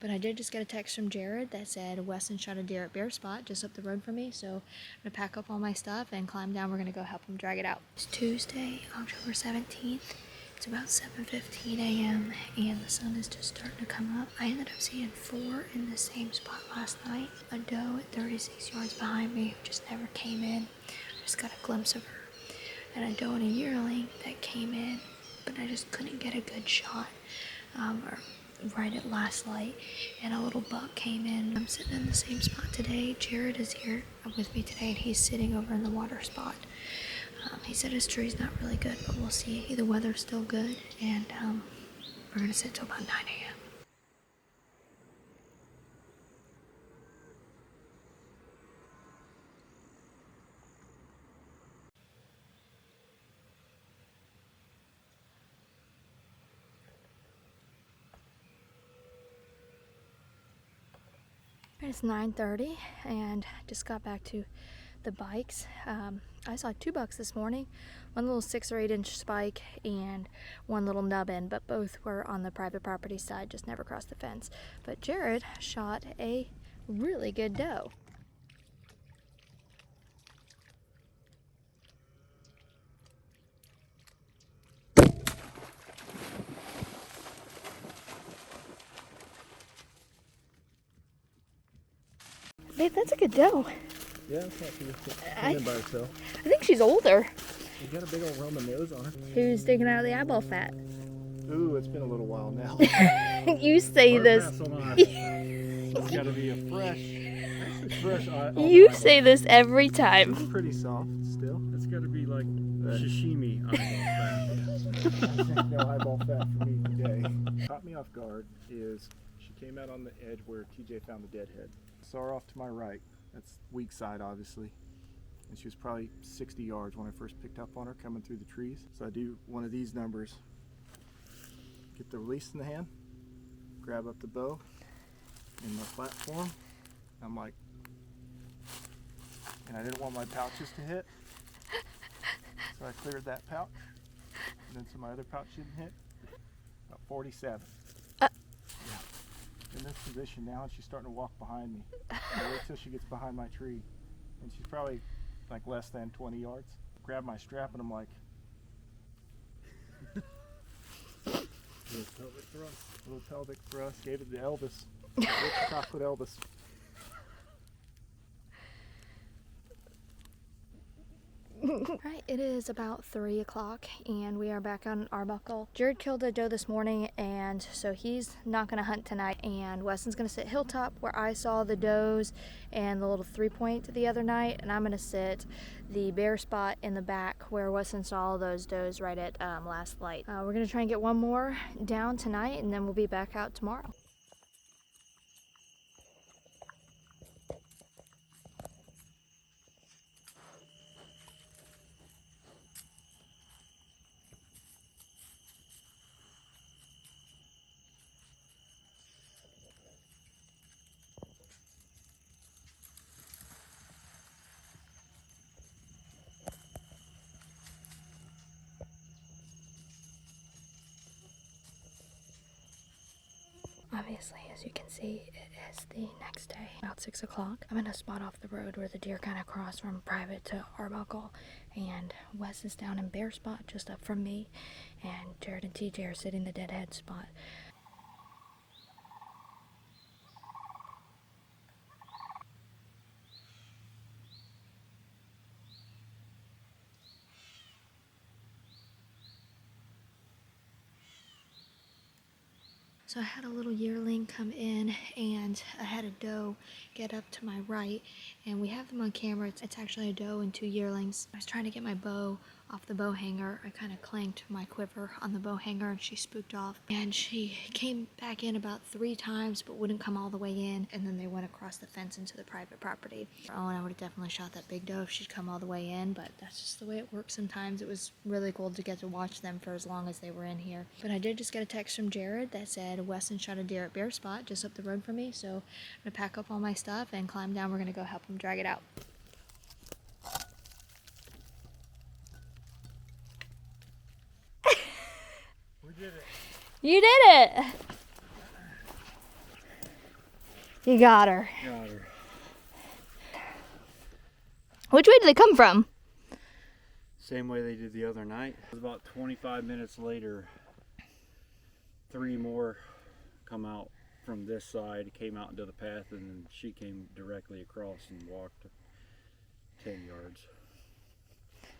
But I did just get a text from Jarrod that said Weston shot a deer at Bear Spot just up the road from me. So I'm gonna pack up all my stuff and climb down. We're gonna go help him drag it out. It's Tuesday, October 17th. It's about 7:15 a.m. and the sun is just starting to come up. I ended up seeing 4 in the same spot last night. A doe at 36 yards behind me who just never came in. I just got a glimpse of her. And a doe and a yearling that came in, but I just couldn't get a good shot. Right at last light, and a little buck came in. I'm sitting in the same spot today. Jarrod is here with me today, and he's sitting over in the water spot. He said his tree's not really good, but we'll see. The weather's still good, and we're gonna sit till about 9 a.m. It's 9:30 and just got back to the bikes. I saw 2 bucks this morning, one little 6 or 8 inch spike and one little nubbin, but both were on the private property side, just never crossed the fence. But Jarrod shot a really good doe. Babe, that's a good doe. Yeah, it's not too by herself. I think she's older. She's got a big old Roman nose on her. Who's digging out of the eyeball fat? Ooh, it's been a little while now. You say this. It's got to be a fresh eye. You say this every time. It's pretty soft still. It's got to be like sashimi eyeball fat. No eyeball fat for me today. Caught me off guard is she came out on the edge where TJ found the dead head. Saw her off to my right. That's weak side, obviously. And she was probably 60 yards when I first picked up on her coming through the trees. So I do one of these numbers. Get the release in the hand, grab up the bow in the platform. I'm like, and I didn't want my pouches to hit. So I cleared that pouch. And then some of my other pouch didn't hit. About 47. Yeah. In this position now, and she's starting to walk behind me. I wait till she gets behind my tree. And she's probably like less than 20 yards. Grab my strap and I'm like, little pelvic thrust. Gave it to Elvis. Rich chocolate Elvis. Alright, it is about 3 o'clock and we are back on Arbuckle. Jarrod killed a doe this morning, and so he's not going to hunt tonight, and Weston's going to sit hilltop where I saw the does and the little 3-point the other night, and I'm going to sit the bare spot in the back where Weston saw those does right at last light. We're going to try and get one more down tonight, and then we'll be back out tomorrow. Obviously, as you can see, it is the next day, about 6 o'clock. I'm in a spot off the road where the deer kind of cross from private to Arbuckle, and Wes is down in Bear Spot just up from me, and Jarrod and TJ are sitting the deadhead spot. So I had a little yearling come in, and I had a doe get up to my right, and we have them on camera. It's actually a doe and 2 yearlings. I was trying to get my bow off the bow hanger. I kind of clanked my quiver on the bow hanger and she spooked off. And she came back in about 3 times but wouldn't come all the way in, and then they went across the fence into the private property. Oh, and I would have definitely shot that big doe if she'd come all the way in, but that's just the way it works sometimes. It was really cool to get to watch them for as long as they were in here. But I did just get a text from Jarrod that said Weston shot a deer at Bear Spot just up the road from me, so I'm gonna pack up all my stuff and climb down. We're gonna go help him drag it out. We did it. You did it! You got her. Got her. Which way did they come from? Same way they did the other night. It was about 25 minutes later, 3 more come out from this side, came out into the path, and then she came directly across and walked 10 yards.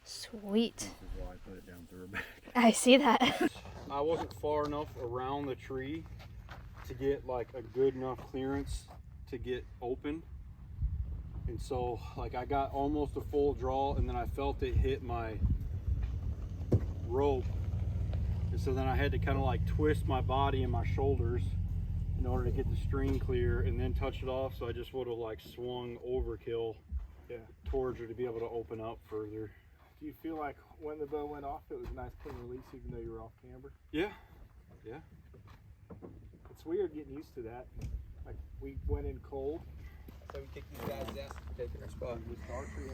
Sweet. This is why I put it down through her back. I see that. I wasn't far enough around the tree to get like a good enough clearance to get open. And so like I got almost a full draw, and then I felt it hit my rope. And so then I had to kind of like twist my body and my shoulders in order to get the string clear and then touch it off. So I just would have like swung overkill towards her to be able to open up further. Do you feel like when the bow went off, it was a nice clean release even though you were off camber? Yeah, yeah. It's weird getting used to that. Like we went in cold. So we kicked these guys' ass for taking our spot. With archery